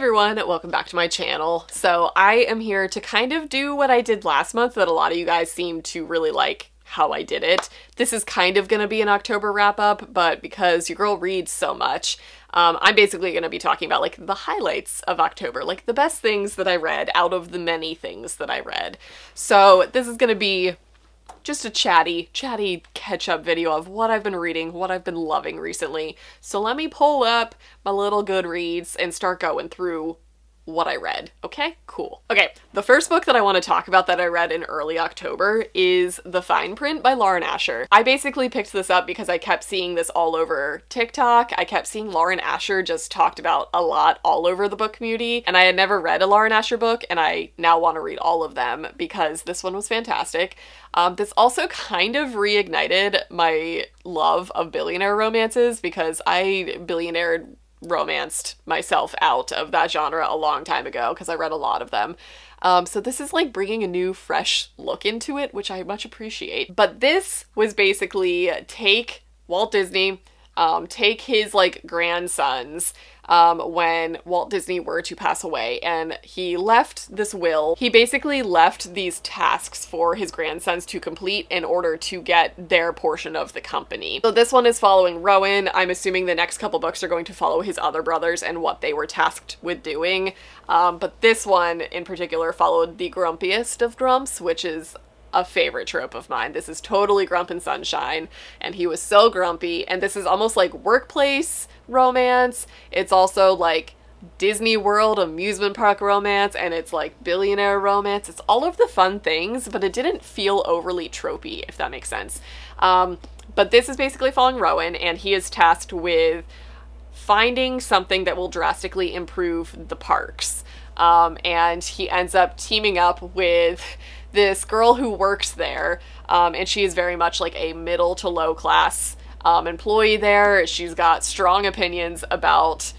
everyone, welcome back to my channel. So I am here to kind of do what I did last month that a lot of you guys seem to really like how I did it. This is kind of gonna be an October wrap up, but because your girl reads so much, I'm basically gonna be talking about like the highlights of October, like the best things that I read out of the many things that I read. So this is gonna be just a chatty catch-up video of what I've been reading, what I've been loving recently. So let me pull up my little Goodreads and start going through what I read. Okay, cool. Okay, the first book that I want to talk about that I read in early October is The Fine Print by Lauren Asher. I basically picked this up because I kept seeing this all over TikTok. I kept seeing Lauren Asher just talked about a lot all over the book community, and I had never read a Lauren Asher book, and I now want to read all of them because this one was fantastic. This also kind of reignited my love of billionaire romances because I billionaire romanced myself out of that genre a long time ago because I read a lot of them. So this is like bringing a new fresh look into it, which I much appreciate. But this was basically take Walt Disney, take his like grandsons when Walt Disney were to pass away, and he left this will. He basically left these tasks for his grandsons to complete in order to get their portion of the company. So this one is following Rowan. I'm assuming the next couple books are going to follow his other brothers and what they were tasked with doing. But this one in particular followed the grumpiest of grumps, which is a favorite trope of mine. This is totally Grump and Sunshine, and he was so grumpy, and this is almost like workplace romance. It's also like Disney World amusement park romance, and it's like billionaire romance. It's all of the fun things, but it didn't feel overly tropey, if that makes sense. But this is basically following Rowan, and he is tasked with finding something that will drastically improve the parks. And he ends up teaming up with this girl who works there, and she is very much like a middle to low class employee there. She's got strong opinions about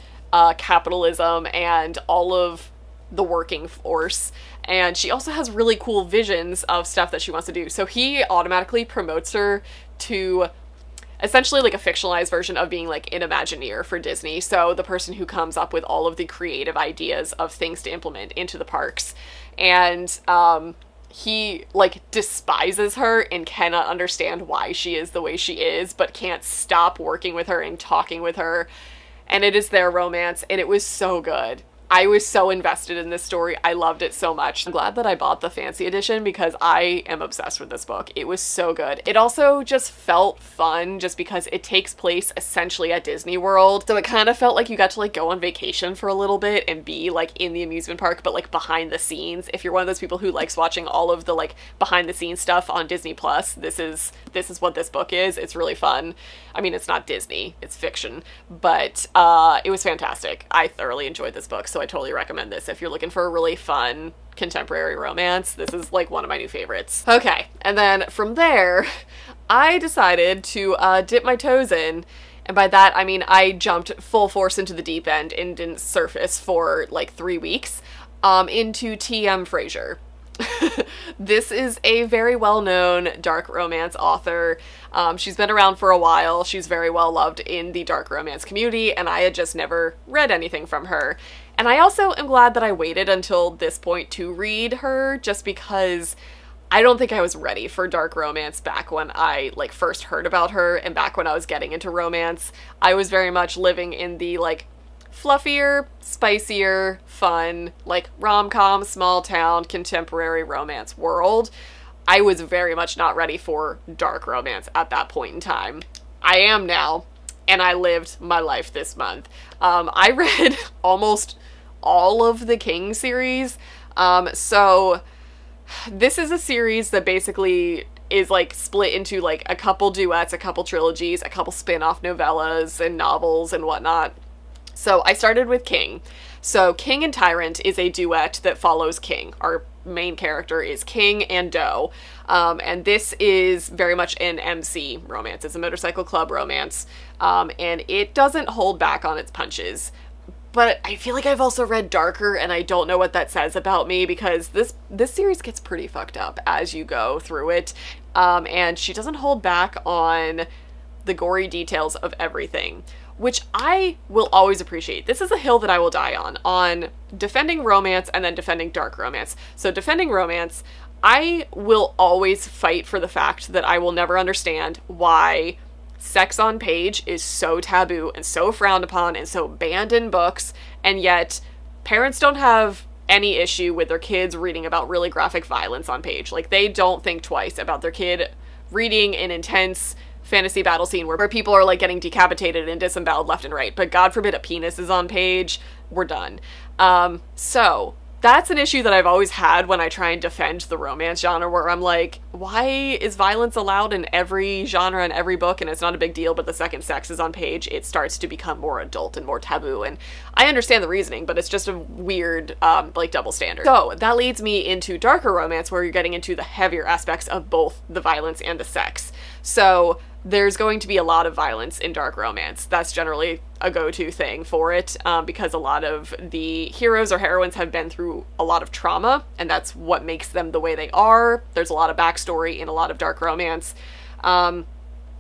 capitalism and all of the working force, and she also has really cool visions of stuff that she wants to do. So he automatically promotes her to essentially like a fictionalized version of being like an Imagineer for Disney. So the person who comes up with all of the creative ideas of things to implement into the parks. And he like despises her and cannot understand why she is the way she is, but can't stop working with her and talking with her. And it is their romance, and it was so good. I was so invested in this story. I loved it so much. I'm glad that I bought the fancy edition because I am obsessed with this book. It was so good. It also just felt fun just because it takes place essentially at Disney World. So it kind of felt like you got to like go on vacation for a little bit and be like in the amusement park, but like behind the scenes. If you're one of those people who likes watching all of the like behind the scenes stuff on Disney Plus, this is what this book is. It's really fun. I mean, it's not Disney, it's fiction, but it was fantastic. I thoroughly enjoyed this book, so I totally recommend this if you're looking for a really fun contemporary romance. This is like one of my new favorites. Okay, and then from there, I decided to dip my toes in, and by that I mean I jumped full force into the deep end and didn't surface for like 3 weeks, into T.M. Frazier. This is a very well-known dark romance author. She's been around for a while. She's very well loved in the dark romance community, and I had just never read anything from her. And I also am glad that I waited until this point to read her, just because I don't think I was ready for dark romance back when I like first heard about her, and back when I was getting into romance. I was very much living in the like fluffier, spicier, fun, like rom-com, small town, contemporary romance world. I was very much not ready for dark romance at that point in time. I am now, and I lived my life this month. I read almost all of the King series. So this is a series that basically is like split into like a couple duets, a couple trilogies, a couple spin-off novellas and novels and whatnot. So I started with King. So King and Tyrant is a duet that follows King. Our main character is King and Doe. And this is very much an MC romance. It's a motorcycle club romance. And it doesn't hold back on its punches. But I feel like I've also read darker, and I don't know what that says about me, because this series gets pretty fucked up as you go through it. And she doesn't hold back on the gory details of everything. which I will always appreciate. This is a hill that I will die on defending romance and then defending dark romance. So defending romance, I will always fight for the fact that I will never understand why sex on page is so taboo and so frowned upon and so banned in books, and yet parents don't have any issue with their kids reading about really graphic violence on page. Like, they don't think twice about their kid reading an intense fantasy battle scene where people are like getting decapitated and disemboweled left and right, but God forbid a penis is on page, we're done. So that's an issue that I've always had when I try and defend the romance genre, where I'm like, why is violence allowed in every genre and every book and it's not a big deal, but the second sex is on page, it starts to become more adult and more taboo? And I understand the reasoning, but it's just a weird, like, double standard. So that leads me into darker romance, where you're getting into the heavier aspects of both the violence and the sex. So there's going to be a lot of violence in dark romance. That's generally a go-to thing for it, because a lot of the heroes or heroines have been through a lot of trauma, and that's what makes them the way they are. There's a lot of backstory in a lot of dark romance. And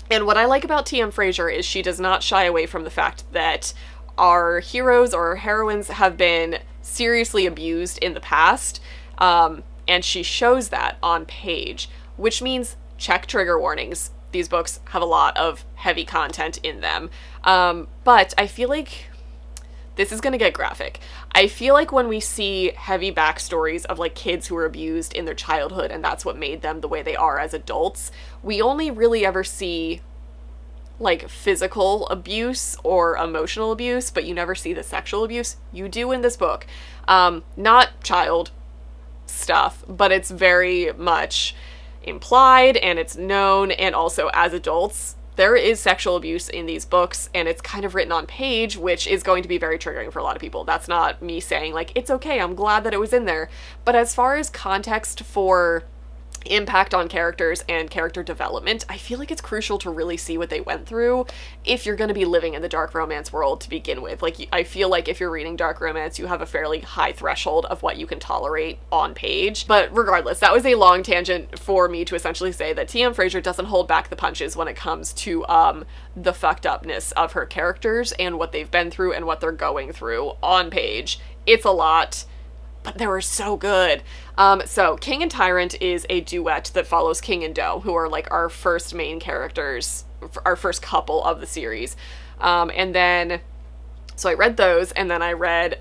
what I like about T.M. Frazier is she does not shy away from the fact that our heroes or heroines have been seriously abused in the past, and she shows that on page, which means check trigger warnings. These books have a lot of heavy content in them. But I feel like this is gonna get graphic. I feel like when we see heavy backstories of like kids who were abused in their childhood and that's what made them the way they are as adults, we only really ever see like physical abuse or emotional abuse, but you never see the sexual abuse. You do in this book. Not child stuff, but it's very much implied and it's known, and also as adults there is sexual abuse in these books, and it's kind of written on page, which is going to be very triggering for a lot of people. That's not me saying like it's okay, I'm glad that it was in there, but as far as context for impact on characters and character development, I feel like it's crucial to really see what they went through if you're going to be living in the dark romance world to begin with. Like, I feel like if you're reading dark romance, you have a fairly high threshold of what you can tolerate on page. But regardless, that was a long tangent for me to essentially say that T.M. Frazier doesn't hold back the punches when it comes to the fucked upness of her characters and what they've been through and what they're going through on page. It's a lot, but they were so good. So King and Tyrant is a duet that follows King and Doe, who are like our first main characters, our first couple of the series. And then, so I read those, and then I read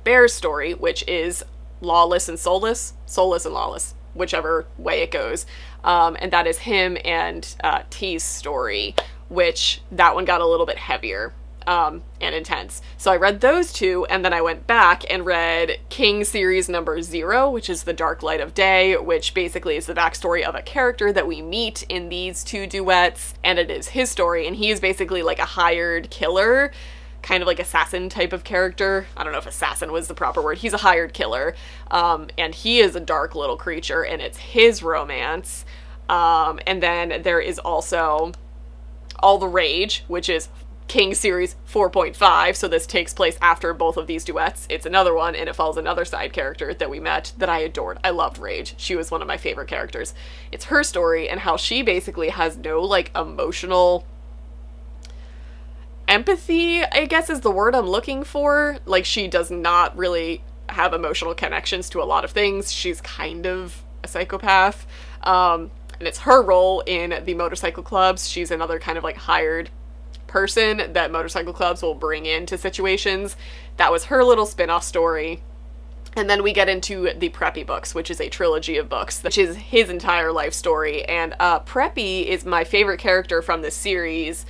Bear's story, which is Lawless and Soulless, Soulless and Lawless, whichever way it goes. And that is him and T's story, which that one got a little bit heavier. And intense. So I read those two, and then I went back and read King series number 0, which is The Dark Light of Day, which basically is the backstory of a character that we meet in these two duets, and it is his story, and he is basically like a hired killer, kind of like assassin type of character. I don't know if assassin was the proper word. He's a hired killer, and he is a dark little creature, and it's his romance. And then there is also All the Rage, which is King series 4.5, so this takes place after both of these duets. It's another one, and it follows another side character that we met that I adored. I loved Rage. She was one of my favorite characters. It's her story and how she basically has no like emotional empathy, I guess is the word I'm looking for. Like, she does not really have emotional connections to a lot of things. She's kind of a psychopath. And it's her role in the motorcycle clubs. She's another kind of like hired person that motorcycle clubs will bring into situations. That was her little spin-off story. And then we get into the Preppy books, which is a trilogy of books, which is his entire life story. And Preppy is my favorite character from this series,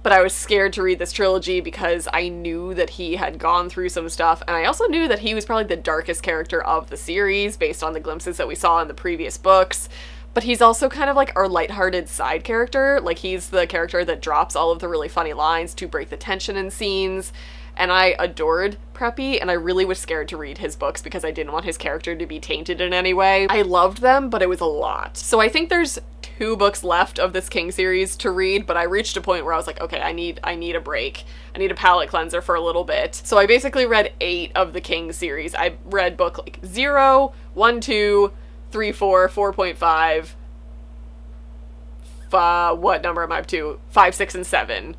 but I was scared to read this trilogy because I knew that he had gone through some stuff, and I also knew that he was probably the darkest character of the series based on the glimpses that we saw in the previous books. But he's also kind of like our lighthearted side character. Like, he's the character that drops all of the really funny lines to break the tension in scenes. And I adored Preppy, and I really was scared to read his books because I didn't want his character to be tainted in any way. I loved them, but it was a lot. So I think there's 2 books left of this King series to read, but I reached a point where I was like, okay, I need a break. I need a palate cleanser for a little bit. So I basically read 8 of the King series. I read book like 0, 1, 2, 3, 4, 4.5, what number am I up to? 5, 6, and 7.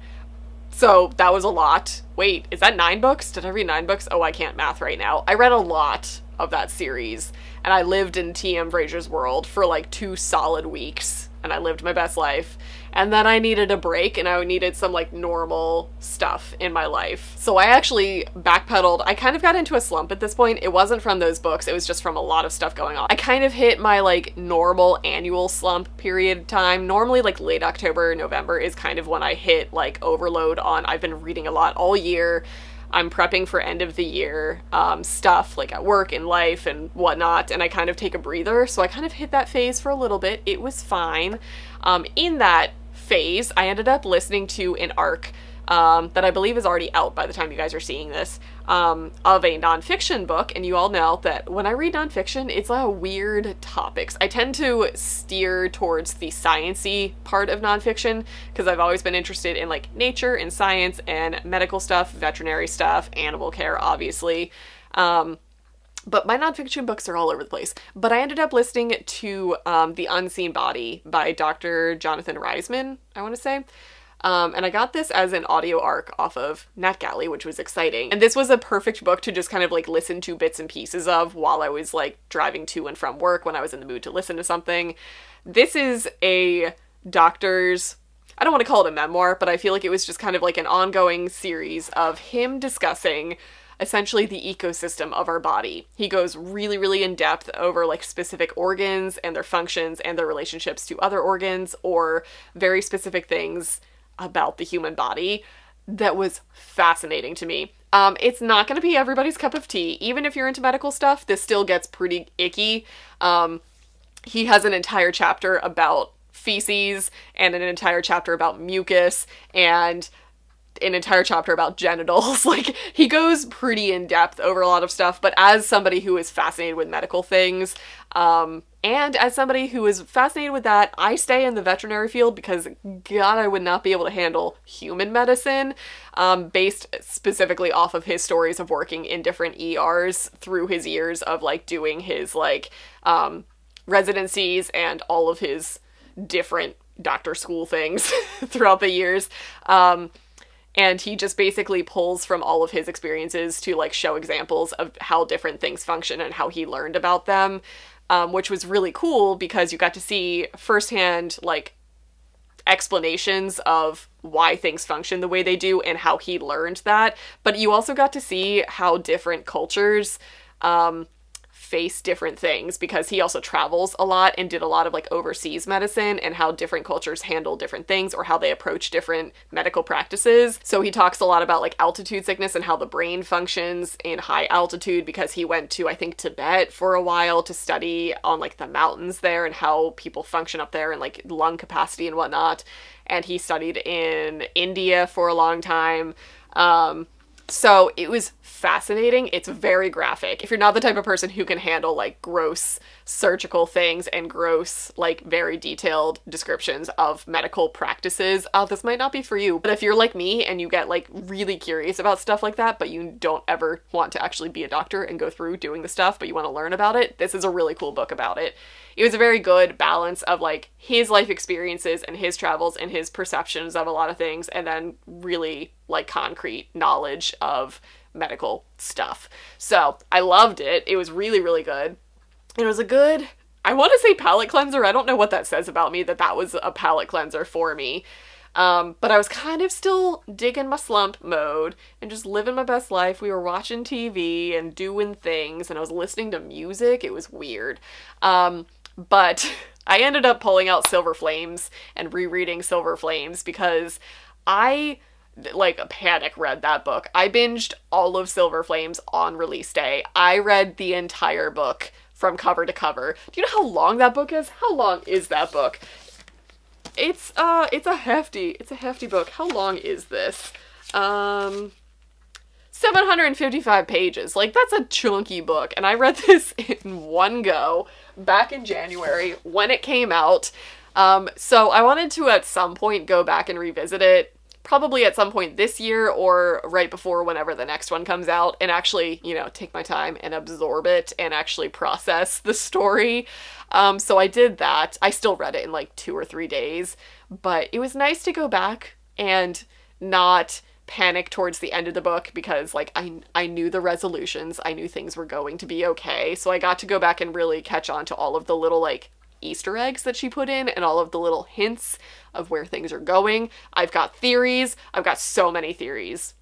So that was a lot. Wait, is that 9 books? Did I read 9 books? Oh, I can't math right now. I read a lot of that series, and I lived in T.M. Frazier's world for like 2 solid weeks, and I lived my best life. And then I needed a break, and I needed some like normal stuff in my life. So I actually backpedaled. I kind of got into a slump at this point. It wasn't from those books, it was just from a lot of stuff going on. I kind of hit my like normal annual slump period time. Normally like late October, November is kind of when I hit like overload on, I've been reading a lot all year. I'm prepping for end of the year stuff like at work and life and whatnot, and I kind of take a breather. So I kind of hit that phase for a little bit. It was fine. In that phase, I ended up listening to an arc that I believe is already out by the time you guys are seeing this, of a nonfiction book. And you all know that when I read nonfiction, it's weird topics. I tend to steer towards the sciencey part of nonfiction because I've always been interested in like nature and science and medical stuff, veterinary stuff, animal care, obviously. But my nonfiction books are all over the place. But I ended up listening to The Unseen Body by Dr. Jonathan Reisman, I want to say. And I got this as an audio arc off of NetGalley, which was exciting. And this was a perfect book to just kind of like listen to bits and pieces of while I was like driving to and from work when I was in the mood to listen to something. This is a doctor's, I don't want to call it a memoir, but I feel like it was just kind of like an ongoing series of him discussing essentially the ecosystem of our body. He goes really, really in depth over like specific organs and their functions and their relationships to other organs or very specific things about the human body. That was fascinating to me. It's not going to be everybody's cup of tea. Even if you're into medical stuff, this still gets pretty icky. He has an entire chapter about feces and an entire chapter about mucus and an entire chapter about genitals. Like, he goes pretty in depth over a lot of stuff, but as somebody who is fascinated with medical things, and as somebody who is fascinated with that, I stay in the veterinary field because God, I would not be able to handle human medicine, based specifically off of his stories of working in different ERs through his years of like doing his like, residencies and all of his different doctor school things throughout the years. And he just basically pulls from all of his experiences to like show examples of how different things function and how he learned about them, which was really cool because you got to see firsthand like explanations of why things function the way they do and how he learned that. But you also got to see how different cultures face different things because he also travels a lot and did a lot of like overseas medicine and how different cultures handle different things or how they approach different medical practices. So he talks a lot about like altitude sickness and how the brain functions in high altitude because he went to, I think, Tibet for a while to study on like the mountains there and how people function up there and like lung capacity and whatnot. And he studied in India for a long time. So it was fascinating. It's very graphic. If you're not the type of person who can handle like gross surgical things and gross, like very detailed descriptions of medical practices, this might not be for you. But if you're like me and you get like really curious about stuff like that, but you don't ever want to actually be a doctor and go through doing the stuff, but you want to learn about it, this is a really cool book about it. It was a very good balance of like his life experiences and his travels and his perceptions of a lot of things, and then really like concrete knowledge of medical stuff. So I loved it. It was really, really good. It was a good, I want to say palate cleanser. I don't know what that says about me, that was a palate cleanser for me. But I was kind of still digging my slump mode and just living my best life. We were watching TV and doing things and I was listening to music. It was weird. But I ended up pulling out Silver Flames and rereading Silver Flames because I like panic read that book. I binged all of Silver Flames on release day. I read the entire book from cover to cover. Do you know how long that book is? How long is that book? It's a hefty book. How long is this? 755 pages. Like, that's a chunky book. And I read this in one go back in January when it came out. So I wanted to at some point go back and revisit it. Probably at some point this year or right before whenever the next one comes out and actually, you know, take my time and absorb it and actually process the story. So I did that. I still read it in like 2 or 3 days, but it was nice to go back and not panic towards the end of the book because like I knew the resolutions, I knew things were going to be okay. So I got to go back and really catch on to all of the little like Easter eggs that she put in and all of the little hints of where things are going. I've got theories. I've got so many theories.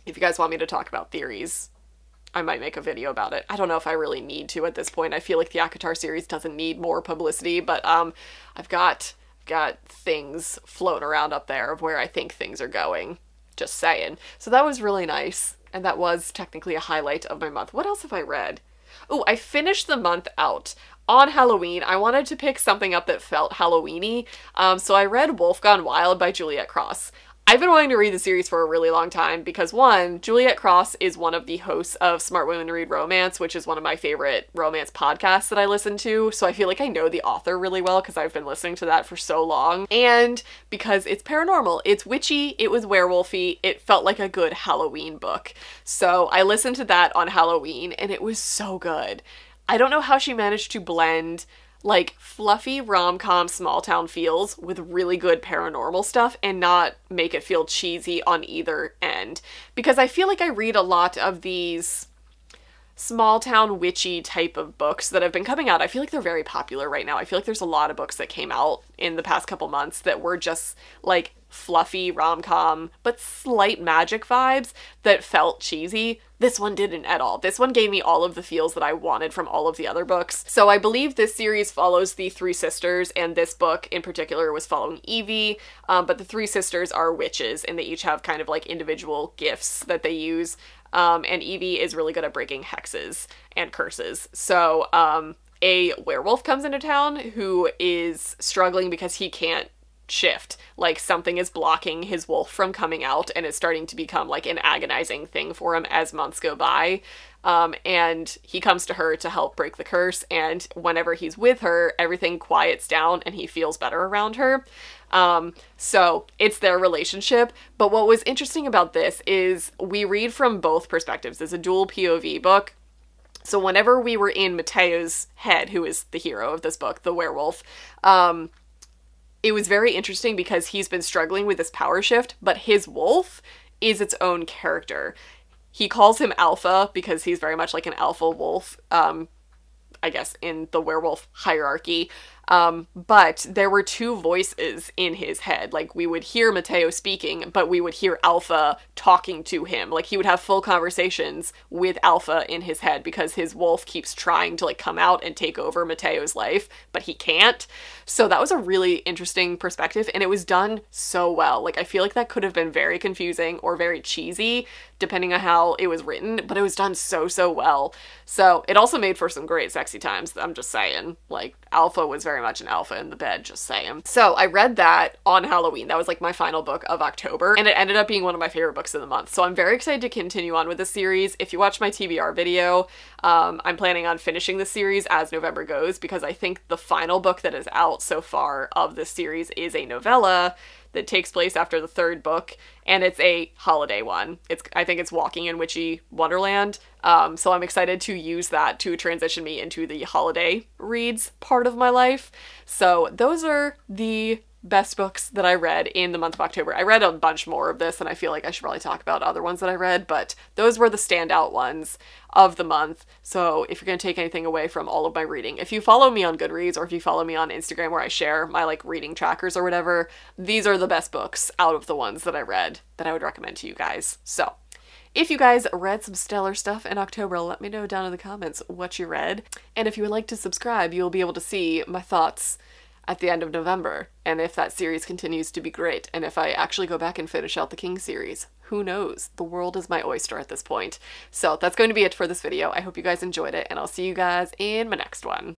If you guys want me to talk about theories, I might make a video about it. I don't know if I really need to at this point. I feel like the ACOTAR series doesn't need more publicity, but I've got things floating around up there of where I think things are going. Just saying. So that was really nice, and that was technically a highlight of my month. What else have I read? Oh, I finished the month out. On Halloween, I wanted to pick something up that felt Halloween-y, so I read Wolf Gone Wild by Juliet Cross. I've been wanting to read the series for a really long time because, one, Juliet Cross is one of the hosts of Smart Women Read Romance, which is one of my favorite romance podcasts that I listen to, so I feel like I know the author really well because I've been listening to that for so long, and because it's paranormal, it's witchy, it was werewolfy, it felt like a good Halloween book. So I listened to that on Halloween, and it was so good. I don't know how she managed to blend like fluffy rom-com small town feels with really good paranormal stuff and not make it feel cheesy on either end. Because I feel like I read a lot of these small town witchy type of books that have been coming out. I feel like they're very popular right now. I feel like there's a lot of books that came out in the past couple months that were just like fluffy rom-com but slight magic vibes that felt cheesy. This one didn't at all. This one gave me all of the feels that I wanted from all of the other books. So I believe this series follows the three sisters, and this book in particular was following Evie, but the three sisters are witches, and they each have kind of like individual gifts that they use, and Evie is really good at breaking hexes and curses. So a werewolf comes into town who is struggling because he can't shift. Like something is blocking his wolf from coming out, and it's starting to become like an agonizing thing for him as months go by. And he comes to her to help break the curse, and whenever he's with her, everything quiets down and he feels better around her. So it's their relationship. But what was interesting about this is we read from both perspectives. It's a dual POV book. So whenever we were in Mateo's head, who is the hero of this book, the werewolf, it was very interesting because he's been struggling with this power shift, but his wolf is its own character. He calls him Alpha because he's very much like an alpha wolf, I guess, in the werewolf hierarchy. But there were two voices in his head. Like, we would hear Mateo speaking, but we would hear Alpha talking to him. Like, he would have full conversations with Alpha in his head because his wolf keeps trying to, like, come out and take over Mateo's life, but he can't. So that was a really interesting perspective, and it was done so well. Like, I feel like that could have been very confusing or very cheesy, depending on how it was written, but it was done so, so well. So it also made for some great sexy times, I'm just saying. Like, Alpha was very much an alpha in the bed, just saying. So I read that on Halloween. That was like my final book of October, and it ended up being one of my favorite books of the month. So I'm very excited to continue on with this series. If you watch my TBR video, I'm planning on finishing the series as November goes, because I think the final book that is out so far of this series is a novella that takes place after the third book, and it's a holiday one. I think it's Walking in Witchy Wonderland, so I'm excited to use that to transition me into the holiday reads part of my life. So those are the best books that I read in the month of October. I read a bunch more of this, and I feel like I should probably talk about other ones that I read, but those were the standout ones of the month. So if you're going to take anything away from all of my reading, if you follow me on Goodreads or if you follow me on Instagram where I share my like reading trackers or whatever, these are the best books out of the ones that I read that I would recommend to you guys. So if you guys read some stellar stuff in October, let me know down in the comments what you read. And if you would like to subscribe, you'll be able to see my thoughts at the end of November, and if that series continues to be great, and if I actually go back and finish out the King series. Who knows? The world is my oyster at this point. So that's going to be it for this video. I hope you guys enjoyed it, and I'll see you guys in my next one.